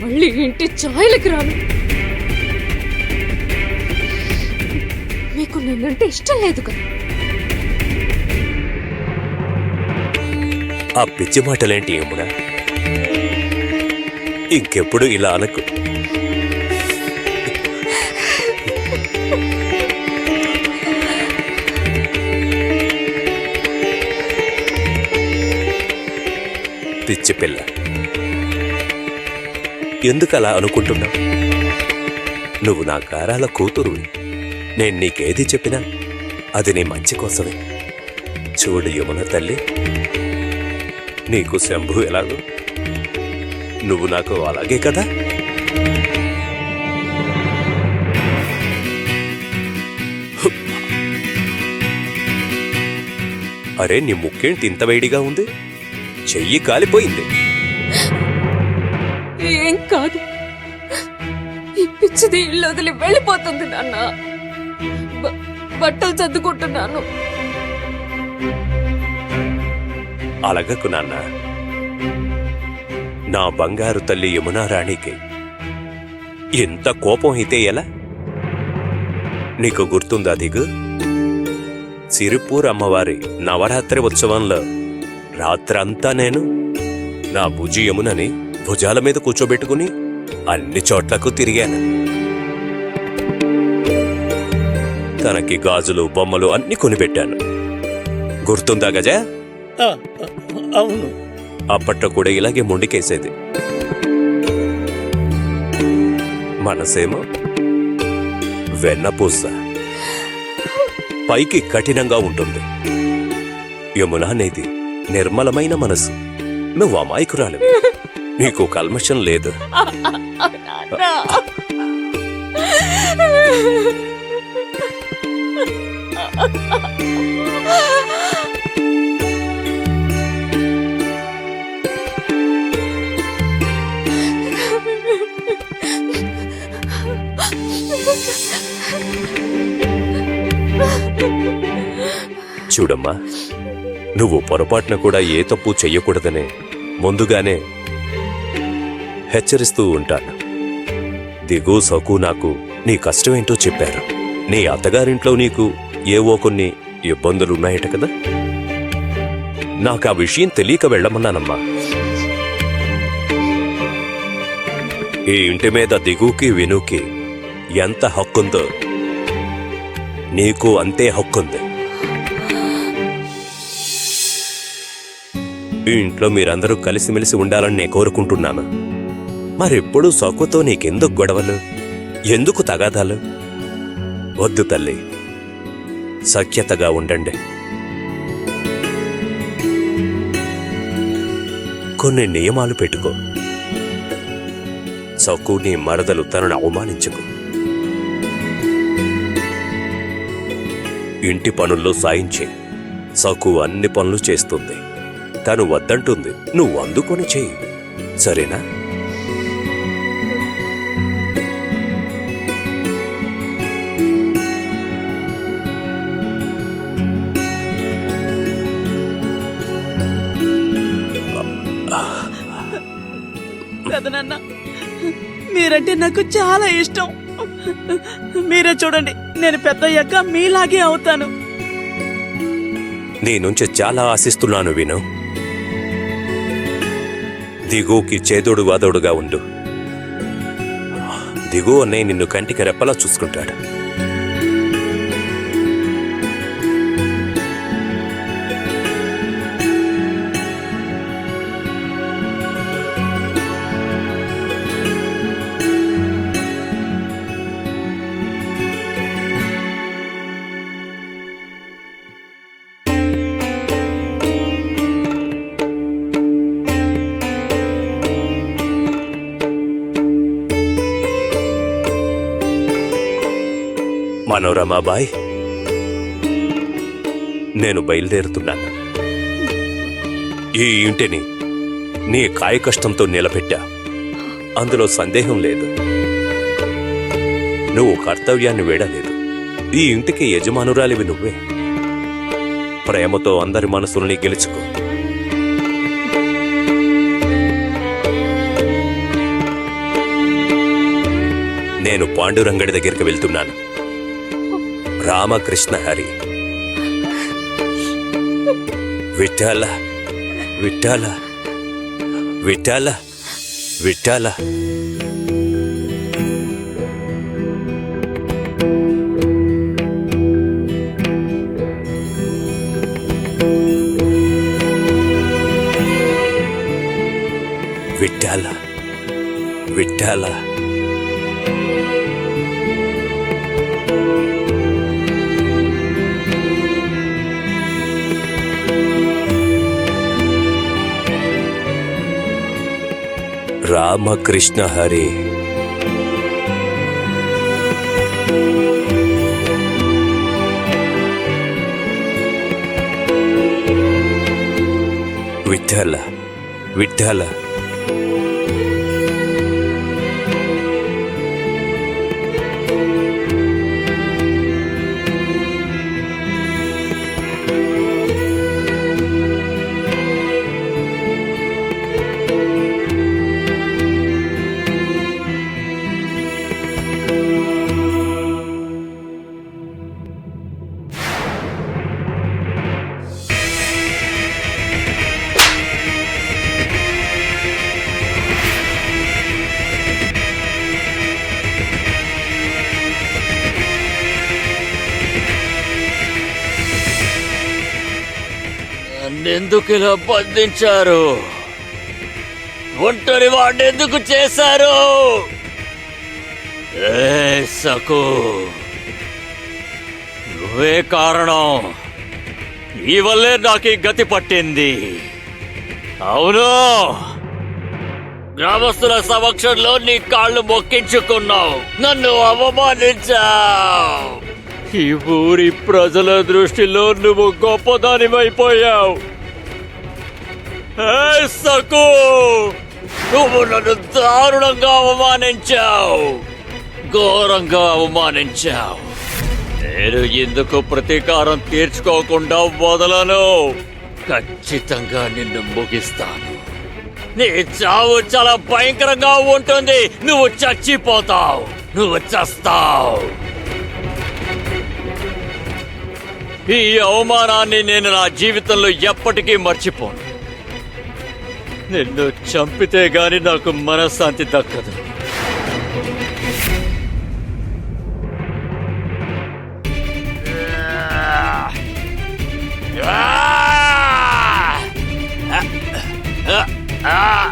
మళ్ళీ ఇంటి ఛాయలకి రాను. మీకు నన్నంటే ఇష్టం లేదు కదా. ఆ పిచ్చి మాటలేంటి యమునా? ఇంకెప్పుడు ఇలా అనకు. పిచ్చి పిల్ల, ఎందుకలా అనుకుంటున్నావు? నువ్వు నా గారాల కూతురువి. నేను నీకేది చెప్పినా అది నీ మంచి కోసమే. చూడు యమున తల్లి, నీకు శంభు ఎలాగో నువ్వు నాకు అలాగే కదా. అరే, నీ ముక్కేంటి ఇంత వేడిగా ఉంది? చెయ్యి కాలిపోయింది. ఏం కాదు, ఈ పిచ్చిది ఇల్లు వదిలి వెళ్ళిపోతుంది నాన్న. బట్టలు చదువుకుంటున్నాను. అలగకు నాన్న. నా బంగారు తల్లి యమునా రాణికి ఎంత కోపం అయితే ఎలా? నీకు గుర్తుందా దిగు? సిరిపూర్ అమ్మవారి నవరాత్రి ఉత్సవంలో రాత్రంతా నేను నా భుజి యమునని భుజాల మీద కూర్చోబెట్టుకుని అన్ని చోట్లకు తిరిగాను. తనకి గాజులు బొమ్మలు అన్ని కొనిపెట్టాను. గుర్తుందా గజ? అవును. అప్పట్లో కూడా ఇలాగే మొండికేసేది. మనసేమో వెన్నపూస, పైకి కఠినంగా ఉంటుంది. యమునా అనేది నిర్మలమైన మనసు. నువ్వు అమాయకురాలు, నీకు కల్మషం లేదు. చూడమ్మా, నువ్వు పొరపాటున కూడా ఏ తప్పు చెయ్యకూడదనే ముందుగానే హెచ్చరిస్తూ ఉంటాను. దిగు సోకు నాకు నీ కష్టమేంటో చెప్పారు. నీ అత్తగారింట్లో నీకు ఏవో కొన్ని ఇబ్బందులున్నాయట కదా. నాకు ఆ విషయం తెలియక వెళ్ళమన్నానమ్మా. ఈ ఇంటి మీద దిగుకి వినుకి ఎంత హక్కుందో నీకు అంతే హక్కుంది. ఈ ఇంట్లో మీరందరూ కలిసిమెలిసి ఉండాలని నేను కోరుకుంటున్నాను. మరెప్పుడు సొక్కుతో నీకెందుకు గొడవలు, ఎందుకు తగాదాలు? వద్దు తల్లి, సఖ్యతగా ఉండండి. కొన్ని నియమాలు పెట్టుకో. సొక్కు నీ మరదలు తనను అవమానించకు. ఇంటి పనుల్లో సాయించి సొక్కు అన్ని పనులు చేస్తుంది. తను వద్దంటుంది, నువ్వు అందుకొని చెయ్యి, సరేనా? పెదనాన్న, మీరంటే నాకు చాలా ఇష్టం. మీరే చూడండి, నేను పెద్దయ్యాక మీలాగే అవుతాను. నీ నుంచి చాలా ఆశిస్తున్నాను విను. దిగుకి చేదోడు వాదోడుగా ఉండు. దిగు అన్నయ్య నిన్ను కంటికి రెప్పలా చూసుకుంటాడు. మనోరమాబాయ్, నేను బయలుదేరుతున్నాను. ఈ ఇంటిని నీ కాయకష్టంతో నిలబెట్టా, అందులో సందేహం లేదు. నువ్వు కర్తవ్యాన్ని వీడలేదు. ఈ ఇంటికి యజమానురాలివి నువ్వే. ప్రేమతో అందరి మనసుల్ని గెలుచుకో. నేను పాండురంగడి దగ్గరికి వెళ్తున్నాను. రామకృష్ణ హరి. విఠల విఠల విఠల విఠల. విఠల విఠల. రామకృష్ణ హరి. విఠల విఠల. నన్నెందుకు ఇలా బంధించారు? ఒంటరి వాడినెందుకు చేశారు? సకు, నువ్వే కారణం. ఈ వల్లే నాకు ఈ గతి పట్టింది. అవును, గ్రామస్తుల సమక్షంలో నీ కాళ్ళు మొక్కించుకున్నావు, నన్ను అవమానించావు. ఈ ఊరి ప్రజల దృష్టిలో నువ్వు గొప్పదానివైపోయావు. సకు, నువ్వు నన్ను దారుణంగా అవమానించావు, ఘోరంగా అవమానించావు. నేను ఎందుకు ప్రతీకారం తీర్చుకోకుండా వదలను. ఖచ్చితంగా నిన్ను ముగిస్తాను. నీ చావు చాలా భయంకరంగా ఉంటుంది. నువ్వు చచ్చిపోతావు, నువ్వు చస్తావు. ఈ అవమానాన్ని నేను నా జీవితంలో ఎప్పటికీ మర్చిపోను. నిన్ను చంపితే గాని నాకు మనశ్శాంతి దక్కదు. Ah!